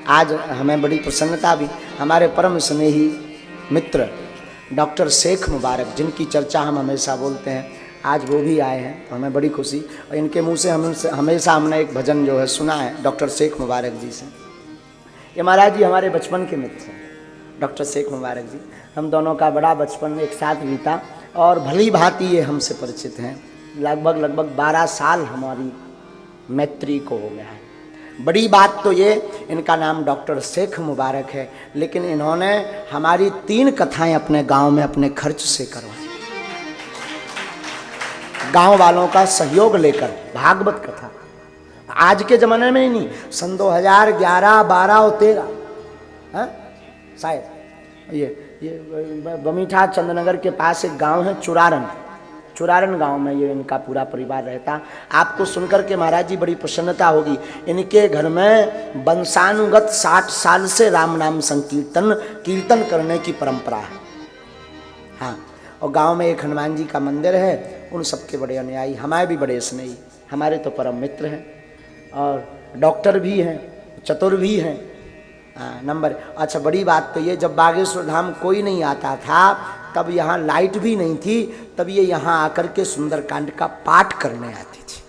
आज हमें बड़ी प्रसन्नता भी, हमारे परम स्नेही मित्र डॉक्टर शेख मुबारक, जिनकी चर्चा हम हमेशा बोलते हैं, आज वो भी आए हैं, तो हमें बड़ी खुशी। और इनके मुंह से हमेशा हमने एक भजन जो है सुना है डॉक्टर शेख मुबारक जी से। ये महाराज जी हमारे बचपन के मित्र हैं, डॉक्टर शेख मुबारक जी। हम दोनों का बड़ा बचपन एक साथ बीता और भली भांति ये हमसे परिचित हैं। लगभग 12 साल हमारी मैत्री को हो गया है। बड़ी बात तो ये, इनका नाम डॉक्टर शेख मुबारक है, लेकिन इन्होंने हमारी 3 कथाएं अपने गांव में अपने खर्च से करवाई, गांव वालों का सहयोग लेकर। भागवत कथा आज के जमाने में ही नहीं, सन 2011, 12 और 13 शायद ये बमीठा चंद्रनगर के पास एक गांव है चुरारन गांव में ये इनका पूरा परिवार रहता। आपको सुनकर के महाराज जी बड़ी प्रसन्नता होगी। इनके घर में वंशानुगत 60 साल से राम नाम संकीर्तन कीर्तन करने की परंपरा है। हाँ, और गांव में एक हनुमान जी का मंदिर है। उन सबके बड़े अनुयायी, हमारे भी बड़े स्नेही, हमारे तो परम मित्र हैं और डॉक्टर भी हैं, चतुर भी हैं। नंबर अच्छा, बड़ी बात तो ये, जब बागेश्वर धाम कोई नहीं आता था, तब यहाँ लाइट भी नहीं थी, तब ये यहाँ आकर के सुंदरकांड का पाठ करने आती थी।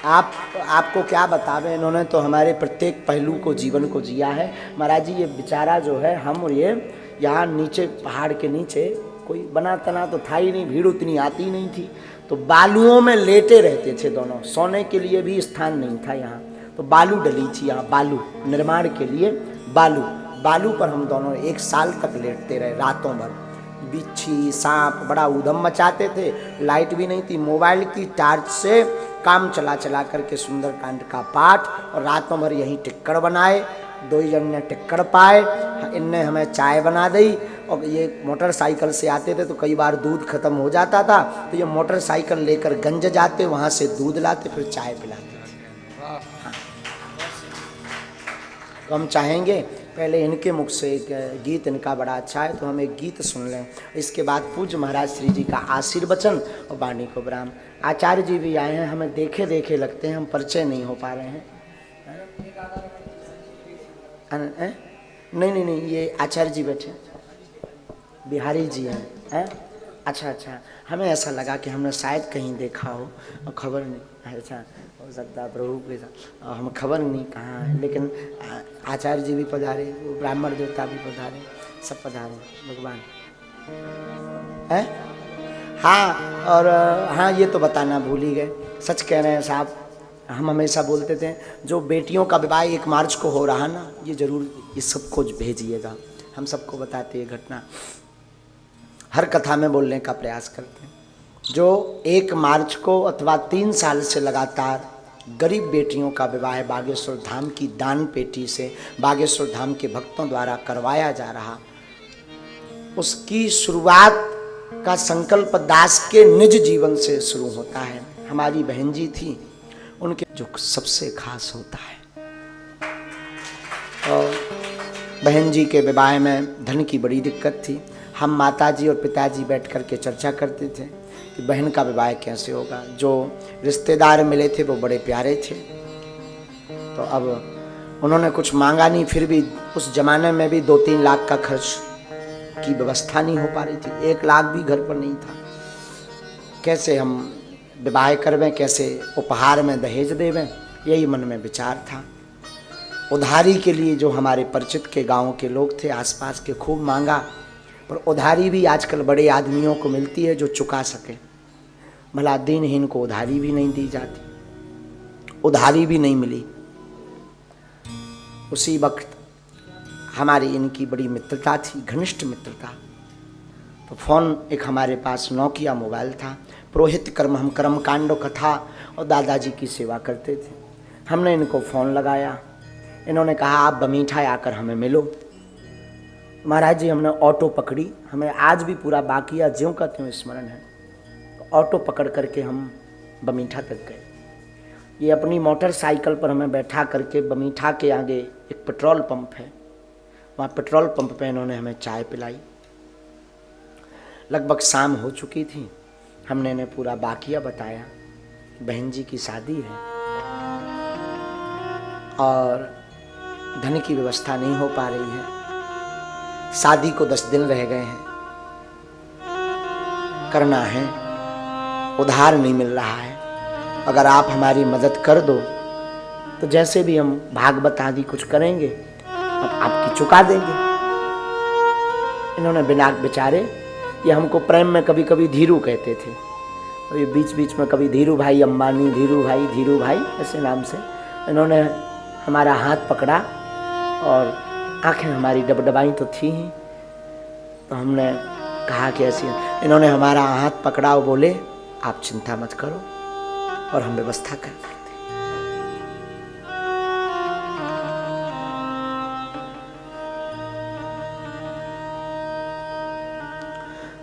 आपको क्या बतावे, इन्होंने तो हमारे प्रत्येक पहलू को, जीवन को जिया है। महाराज जी ये बेचारा जो है, हम और ये यहाँ नीचे पहाड़ के नीचे कोई बना तना तो था ही नहीं, भीड़ उतनी आती नहीं थी, तो बालुओं में लेटे रहते थे दोनों। सोने के लिए भी स्थान नहीं था यहाँ, तो बालू डली थी यहाँ, बालू निर्माण के लिए बालू पर हम दोनों 1 साल तक लेटते रहे, रातों भर। बिच्छी सांप बड़ा उधम मचाते थे, लाइट भी नहीं थी, मोबाइल की टार्च से काम चला करके सुंदरकांड का पाठ, और रातों भर यहीं टिक्कड़ बनाए। 2 जन ने टिक्कड़ पाए, इनने हमें चाय बना दी। और ये मोटरसाइकिल से आते थे तो कई बार दूध खत्म हो जाता था, तो ये मोटरसाइकिल लेकर गंज जाते, वहाँ से दूध लाते, फिर चाय पिलाते थे। तो हम चाहेंगे पहले इनके मुख से एक गीत, इनका बड़ा अच्छा है, तो हम एक गीत सुन लें। इसके बाद पूज्य महाराज श्री जी का आशीर्वचन और वाणी को विराम। आचार्य जी भी आए हैं, हमें देखे देखे लगते हैं, हम परिचय नहीं हो पा रहे हैं। नहीं, ये आचार्य जी बैठे, बिहारी जी हैं। अच्छा, हमें ऐसा लगा कि हमने शायद कहीं देखा हो और खबर नहीं। ऐसा हो सकता प्रभु के साथ, हम खबर नहीं कहाँ है, लेकिन आचार्य जी भी पधारे, ब्राह्मण देवता भी पधारे, सब पधारे भगवान है। हाँ, और हाँ ये तो बताना भूल ही गए, सच कह रहे हैं साहब। हम हमेशा बोलते थे जो बेटियों का विवाह 1 मार्च को हो रहा ना, ये जरूर ये सबको भेजिएगा, हम सबको बताते ये घटना, हर कथा में बोलने का प्रयास करते हैं। जो 1 मार्च को अथवा 3 साल से लगातार गरीब बेटियों का विवाह बागेश्वर धाम की दान पेटी से बागेश्वर धाम के भक्तों द्वारा करवाया जा रहा, उसकी शुरुआत का संकल्प दास के निज जीवन से शुरू होता है। हमारी बहन जी थी, उनके जो सबसे खास होता है। और बहन जी के विवाह में धन की बड़ी दिक्कत थी। हम माताजी और पिताजी बैठ कर के चर्चा करते थे कि बहन का विवाह कैसे होगा। जो रिश्तेदार मिले थे वो बड़े प्यारे थे, तो अब उन्होंने कुछ मांगा नहीं, फिर भी उस जमाने में भी 2-3 लाख का खर्च की व्यवस्था नहीं हो पा रही थी, 1 लाख भी घर पर नहीं था। कैसे हम विवाह करवें, कैसे उपहार में दहेज देवें, यही मन में विचार था। उधारी के लिए जो हमारे परिचित के गांव के लोग थे आसपास के, खूब मांगा, पर उधारी भी आजकल बड़े आदमियों को मिलती है जो चुका सके, भला दीनहीन को उधारी भी नहीं दी जाती, उधारी भी नहीं मिली। उसी वक्त हमारी इनकी बड़ी मित्रता थी, घनिष्ठ मित्रता। तो फोन एक हमारे पास नोकिया मोबाइल था, पुरोहित कर्म, हम कर्म कांड कथा और दादाजी की सेवा करते थे। हमने इनको फ़ोन लगाया, इन्होंने कहा आप बमीठा आकर हमें मिलो। महाराज जी हमने ऑटो पकड़ी, हमें आज भी पूरा बाकिया ज्यों का त्यों स्मरण है। तो ऑटो पकड़ करके हम बमीठा तक गए। ये अपनी मोटरसाइकिल पर हमें बैठा करके बमीठा के आगे एक पेट्रोल पंप है, वहाँ पेट्रोल पंप पे इन्होंने हमें चाय पिलाई। लगभग शाम हो चुकी थी, हमने इन्हें पूरा बाकिया बताया, बहन जी की शादी है। और धन की व्यवस्था नहीं हो पा रही है। शादी को 10 दिन रह गए हैं, करना है, उधार नहीं मिल रहा है। अगर आप हमारी मदद कर दो तो जैसे भी हम भागवत आदि कुछ करेंगे हम आपकी चुका देंगे। इन्होंने बिना बेचारे, ये हमको प्रेम में कभी कभी धीरू कहते थे, और ये बीच बीच में कभी धीरू भाई अंबानी, धीरू भाई ऐसे नाम से इन्होंने हमारा हाथ पकड़ा और आंखें हमारी डबडबाई तो थी ही, तो हमने कहा कि ऐसी, इन्होंने हमारा हाथ पकड़ा और बोले आप चिंता मत करो और हम व्यवस्था कर देते।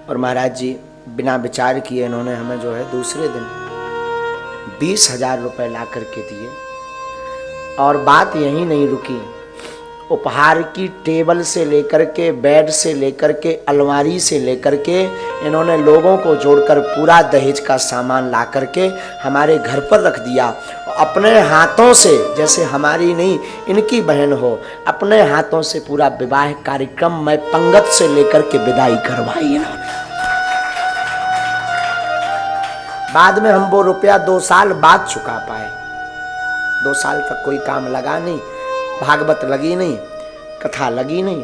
और महाराज जी बिना विचार किए इन्होंने हमें जो है दूसरे दिन 20,000 रुपए ला करके दिए। और बात यहीं नहीं रुकी, उपहार की टेबल से लेकर के, बेड से लेकर के, अलमारी से लेकर के इन्होंने लोगों को जोड़कर पूरा दहेज का सामान ला करके हमारे घर पर रख दिया। अपने हाथों से, जैसे हमारी नहीं इनकी बहन हो, अपने हाथों से पूरा विवाह कार्यक्रम में पंगत से लेकर के विदाई करवाई इन्होंने। बाद में हम वो रुपया 2 साल बाद चुका पाए। 2 साल तक कोई काम लगा नहीं, भागवत लगी नहीं, कथा लगी नहीं।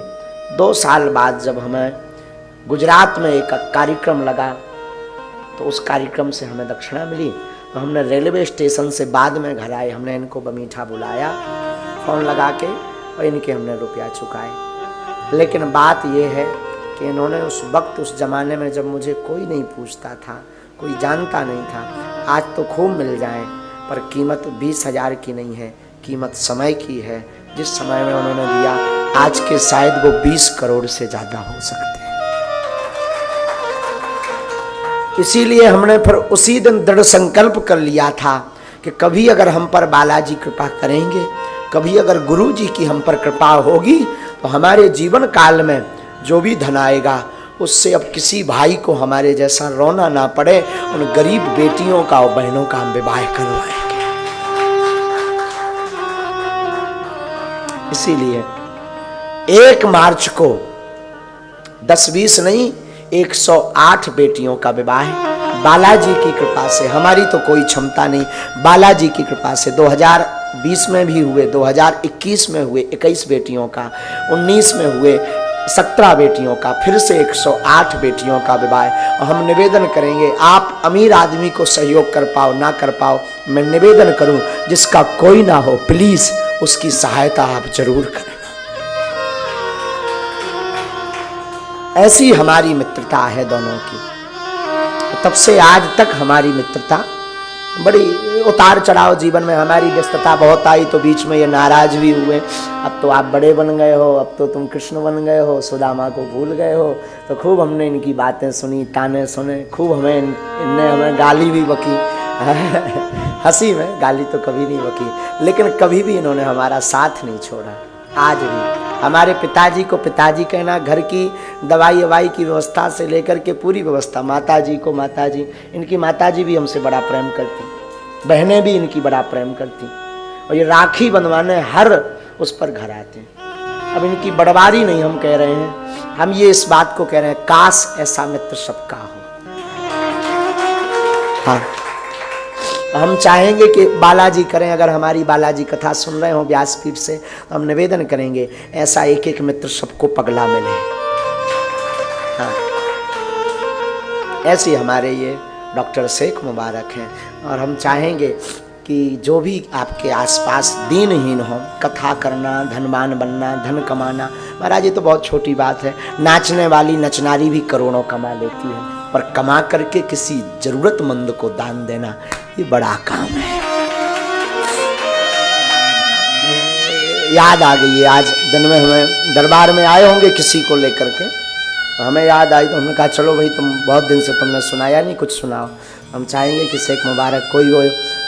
2 साल बाद जब हमें गुजरात में एक कार्यक्रम लगा तो उस कार्यक्रम से हमें दक्षिणा मिली, तो हमने रेलवे स्टेशन से बाद में घर आए, हमने इनको बमीठा बुलाया फ़ोन लगा के और इनके हमने रुपया चुकाए। लेकिन बात यह है कि इन्होंने उस वक्त, उस ज़माने में जब मुझे कोई नहीं पूछता था, कोई जानता नहीं था, आज तो खूब मिल जाए, पर कीमत 20,000 की नहीं है, कीमत समय की है। जिस समय में उन्होंने दिया आज के शायद वो 20 करोड़ से ज़्यादा हो सकते हैं। इसीलिए हमने फिर उसी दिन दृढ़ संकल्प कर लिया था कि कभी अगर हम पर बालाजी कृपा करेंगे, कभी अगर गुरु जी की हम पर कृपा होगी, तो हमारे जीवन काल में जो भी धन आएगा उससे अब किसी भाई को हमारे जैसा रोना ना पड़े, उन गरीब बेटियों का और बहनों का हम विवाह करवाएंगे। इसीलिए 1 मार्च को 10-20 नहीं 108 बेटियों का विवाह बालाजी की कृपा से, हमारी तो कोई क्षमता नहीं, बालाजी की कृपा से 2020 में भी हुए, 2021 में हुए 21 बेटियों का, 19 में हुए 17 बेटियों का, फिर से 108 बेटियों का विवाह। और हम निवेदन करेंगे, आप अमीर आदमी को सहयोग कर पाओ ना कर पाओ, मैं निवेदन करूं जिसका कोई ना हो प्लीज उसकी सहायता आप जरूर करें। ऐसी हमारी मित्रता है दोनों की। तब से आज तक हमारी मित्रता, बड़ी उतार चढ़ाव जीवन में हमारी व्यस्तता बहुत आई, तो बीच में ये नाराज भी हुए, अब तो आप बड़े बन गए हो, अब तो तुम कृष्ण बन गए हो, सुदामा को भूल गए हो। तो खूब हमने इनकी बातें सुनी, ताने सुने, खूब इनने हमें गाली भी बकी हंसी में, गाली तो कभी नहीं बकी, लेकिन कभी भी इन्होंने हमारा साथ नहीं छोड़ा। आज भी हमारे पिताजी को पिताजी कहना, घर की दवाई ववाई की व्यवस्था से लेकर के पूरी व्यवस्था, माताजी को माताजी, इनकी माताजी भी हमसे बड़ा प्रेम करती, बहनें भी इनकी बड़ा प्रेम करती, और ये राखी बंधवाने हर उस पर घर आते हैं। अब इनकी बड़वारी नहीं हम कह रहे हैं, हम ये इस बात को कह रहे हैं, काश ऐसा मित्र सबका हो। हाँ, हम चाहेंगे कि बालाजी करें, अगर हमारी बालाजी कथा सुन रहे हो व्यासपीठ से, तो हम निवेदन करेंगे ऐसा एक एक मित्र सबको पगला मिले। हाँ, ऐसे हमारे ये डॉक्टर शेख मुबारक हैं, और हम चाहेंगे कि जो भी आपके आसपास दीनहीन हो, कथा करना, धनवान बनना, धन कमाना, महाराज ये तो बहुत छोटी बात है। नाचने वाली नचनारी भी करोड़ों कमा लेती है, पर कमा करके किसी जरूरतमंद को दान देना ये बड़ा काम है। याद आ गई है, आज दिन में हमें दरबार में आए होंगे किसी को लेकर के, तो हमें याद आई, तो हमने कहा चलो भाई तुम बहुत दिन से तुमने सुनाया नहीं, कुछ सुनाओ। हम चाहेंगे कि शेख मुबारक कोई हो,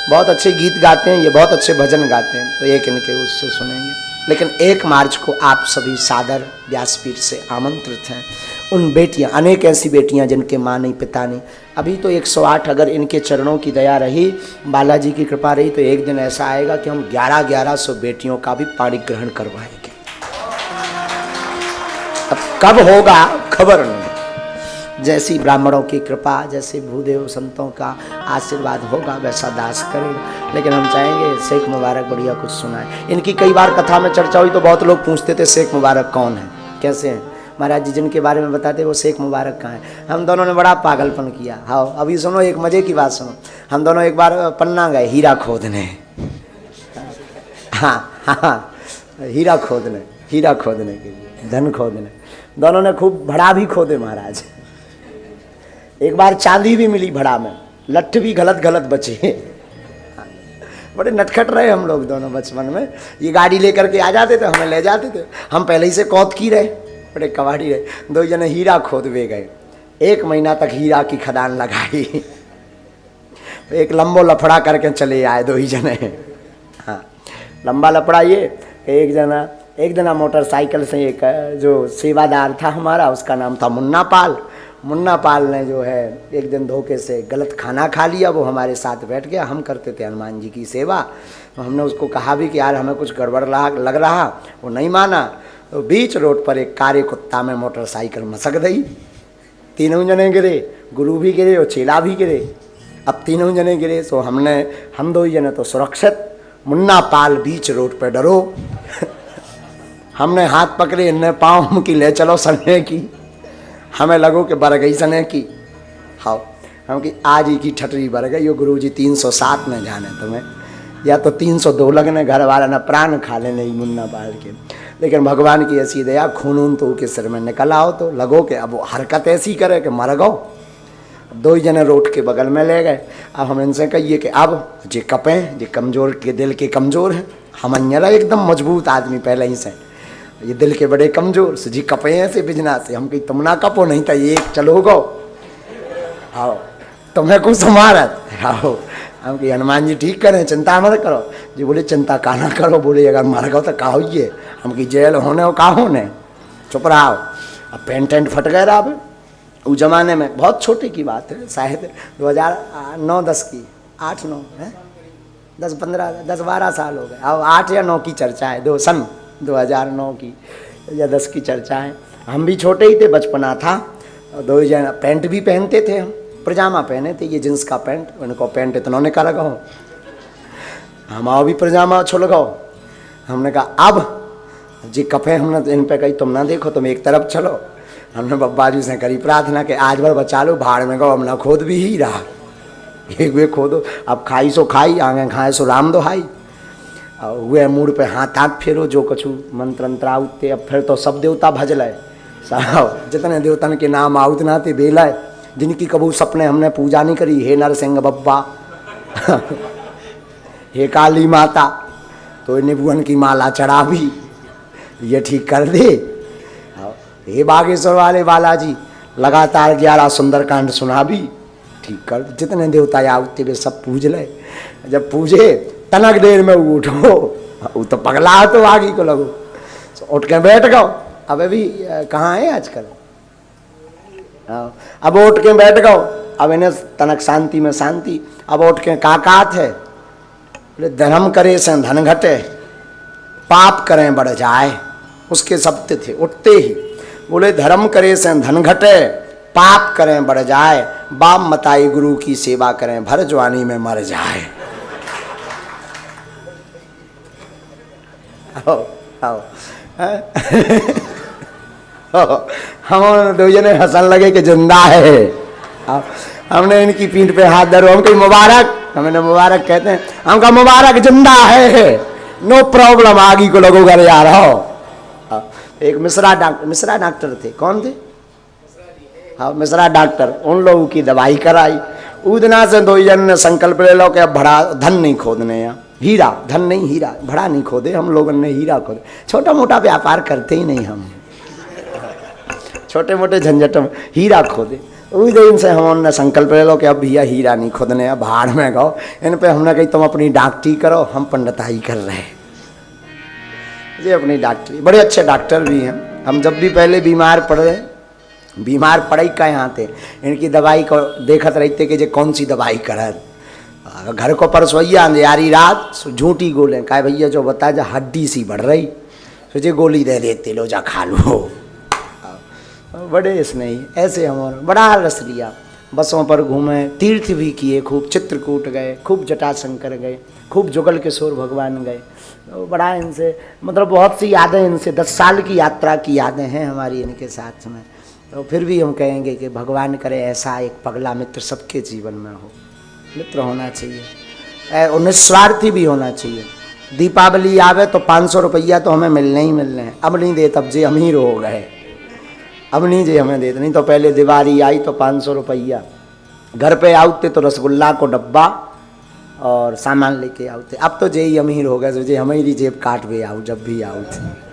बहुत अच्छे गीत गाते हैं, ये बहुत अच्छे भजन गाते हैं, तो एक इनके उससे सुनेंगे। लेकिन 1 मार्च को आप सभी सादर व्यासपीठ से आमंत्रित हैं। उन बेटियां, अनेक ऐसी बेटियां जिनके माँ नहीं पिता नहीं, अभी तो 108, अगर इनके चरणों की दया रही, बालाजी की कृपा रही, तो एक दिन ऐसा आएगा कि हम 1100 बेटियों का भी पाणी ग्रहण करवाएंगे। अब कब होगा खबर नहीं। जैसी ब्राह्मणों की कृपा, जैसे भूदेव संतों का आशीर्वाद होगा वैसा दास करेगा। लेकिन हम चाहेंगे शेख मुबारक बढ़िया कुछ सुनाए। इनकी कई बार कथा में चर्चा हुई तो बहुत लोग पूछते थे शेख मुबारक कौन है, कैसे हैं महाराज जी। जिनके बारे में बताते वो शेख मुबारक कहाँ है। हम दोनों ने बड़ा पागलपन किया। हाँ अभी सुनो, एक मजे की बात सुनो। हम दोनों एक बार पन्ना गए हीरा खोदने। हाँ हाँ, हीरा खोदने के लिए, धन खोदने। दोनों ने खूब भड़ा भी खोदे महाराज। एक बार चांदी भी मिली भड़ा में, लट्ठ भी गलत बचे। बड़े नटखट रहे हम लोग दोनों बचपन में। ये गाड़ी लेकर के आ जाते थे, हमें ले जाते थे। हम पहले ही से कौत की रहे, बड़े कबाड़ी रहे। 2 जने हीरा खोदवे गए, 1 महीना तक हीरा की खदान लगाई। एक लंबो लफड़ा करके चले आए 2 ही जने। हाँ लंबा लफड़ा ये, एक जना मोटरसाइकिल से, एक जो सेवादार था हमारा, उसका नाम था मुन्ना पाल। मुन्ना पाल ने जो है एक दिन धोखे से गलत खाना खा लिया। वो हमारे साथ बैठ गया, हम करते थे हनुमान जी की सेवा। तो हमने उसको कहा भी कि यार हमें कुछ गड़बड़ लग रहा, वो नहीं माना। तो बीच रोड पर एक कारे कुत्ता में मोटरसाइकिल मसक गई। 3 जने गिरे, गुरु भी गिरे और चेला भी गिरे। अब 3 जने गिरे तो हम 2 ही जने तो सुरक्षित। मुन्ना पाल बीच रोड पर डरो। हमने हाथ पकड़े, इनने पाँव की ले चलो सने की। हमें लगो कि बर गई सने की। हाँ हम कि आज ही की ठटरी बर गई। यो गुरु जी 307 में जाने तुम्हें, या तो 302 लगने, घर वाला न प्राण खा लेने ही मुन्ना पाल के। लेकिन भगवान की ऐसी दया, खून तो के सिर में निकल आओ तो लगो कि अब वो हरकत ऐसी करे कि मर गो। 2 जने रोड के बगल में ले गए। अब हम इनसे कहिए कि अब जे कपें, जे कमजोर के दिल के कमजोर हैं, हम अन्यरा एकदम मजबूत आदमी पहले ही से, ये दिल के बड़े कमजोर से जी कपे हैं से बिजना से। हम कही तुम ना कपो, नहीं तो ये चलो गो। आओ तुम्हें कुछ मारत। आओ हम कही हनुमान जी ठीक करें, चिंता मत करो। जी बोले चिंता का ना करो। बोले अगर मर गो तो का होइए। हम की जेल होने हो का होने, चुप रहो। अब पेंट फट गए रहा। अब उस जमाने में बहुत छोटे की बात है, शायद 2009-10 की, 8-9 है, 10-12 साल हो गए। अब 8 या 9 की चर्चा है, सन 2009 की या 10 की चर्चा है। हम भी छोटे ही थे, बचपना था। 2 जन पैंट भी पहनते थे, हम पजामा पहने थे, ये जींस का पैंट। उनको पैंट इतना निकाल लगाओ, हम आओ भी पजामा छो लगाओ। हमने कहा अब जी कपे, हमने इन पे कही तुम ना देखो, तुम एक तरफ चलो। हमने बब्बा जी से करी प्रार्थना कि आज भर बचा लो, भाड़ में गो, हम ना खोद भी ही रहा। एक वे खोदो, अब खाई सो खाई, आगे खाए सो राम दोहाई। हुए मूड पे हाथ फेरो, जो कछु मंत्र अंतर आउते। अब फिर तो सब देवता भजल है साहब, जितने देवतन के नाम आउत ना थे बेला है। जिनकी कबू सपने हमने पूजा नहीं करी, हे नरसिंह बब्बा हे काली माता, तो निबुअन की माला चढ़ा भी, ये ठीक कर दे। हे बागेश्वर वाले बालाजी, लगातार 11 सुंदरकांड सुना भी, ठीक कर। जितने देवता आउते वे सब पूज ले। जब पूजे तनक देर में उठो, वो तो पगला तो आगे को लगो, तो उठ के बैठ गो। अब अभी कहाँ है आजकल, अब उठ के बैठ गो। अब इन्हें तनक शांति में शांति। अब उठ के काकात है, बोले धर्म करे से धन घटे, पाप करें बढ़ जाए। उसके शब्द थे उठते ही, बोले धर्म करे से धन घटे, पाप करें बढ़ जाए। बाप मताई गुरु की सेवा करें, भर जवानी में मर जाए। आओ हम 2 जने हंसन लगे कि जिंदा है। हमने इनकी पीठ पे हाथ धरो, हम कहीं मुबारक, हमें मुबारक कहते हैं। हम कहा मुबारक जिंदा है, नो प्रॉब्लम, आगे को लगो घर आ रहा हो। एक मिश्रा डॉक्टर थे, कौन थे? हाँ मिश्रा डॉक्टर, उन लोगों की दवाई कराई। उदना से 2 जन ने संकल्प ले लो कि अब बड़ा धन नहीं खोदने, यहाँ हीरा, धन नहीं हीरा, बड़ा नहीं खोदे। हम लोगों ने हीरा खोदे। छोटा मोटा व्यापार करते ही नहीं हम, छोटे मोटे झंझट में हीरा खोदे। उस दिन से हमने संकल्प ले लो कि अब भैया हीरा नहीं खोदने, अब भाड़ में गो। इन पे हमने कही तुम अपनी डॉक्टरी करो, हम पंडिताई कर रहे हैं। ये अपनी डॉक्टरी, बड़े अच्छे डॉक्टर भी हैं। हम जब भी पहले बीमार पड़ रहे बीमार पड़े का यहाँ थे, इनकी दवाई को देखत रहते कि जे कौन सी दवाई करत। घर को परसोइया अंधियारी रात झूठी गोले कहा भैया जो बता जा हड्डी सी बढ़ रही, सोचे गोली दे देते लो जा खा लो। बड़े स्नेही ऐसे हम बड़ा रस लिया, बसों पर घूमे, तीर्थ भी किए, खूब चित्रकूट गए, खूब जटाशंकर गए, खूब जुगल किशोर भगवान गए। तो बड़ा इनसे मतलब बहुत सी यादें, इनसे 10 साल की यात्रा की यादें हैं हमारी इनके साथ में। तो फिर भी हम कहेंगे कि भगवान करे ऐसा एक पगला मित्र सबके जीवन में हो। मित्र होना चाहिए और निस्वार्थी भी होना चाहिए। दीपावली आवे तो 500 रुपया तो हमें मिलने ही मिलने हैं। अब नहीं दे तब जे अमीर हो गए, अब नहीं जे हमें देते, नहीं तो पहले दिवाली आई तो 500 रुपया घर पे आउते तो रसगुल्ला को डब्बा और सामान लेके आउते। अब तो जे ही अमीर हो गए, जे हमारी जेब काट भी आऊ जब भी आऊ थे।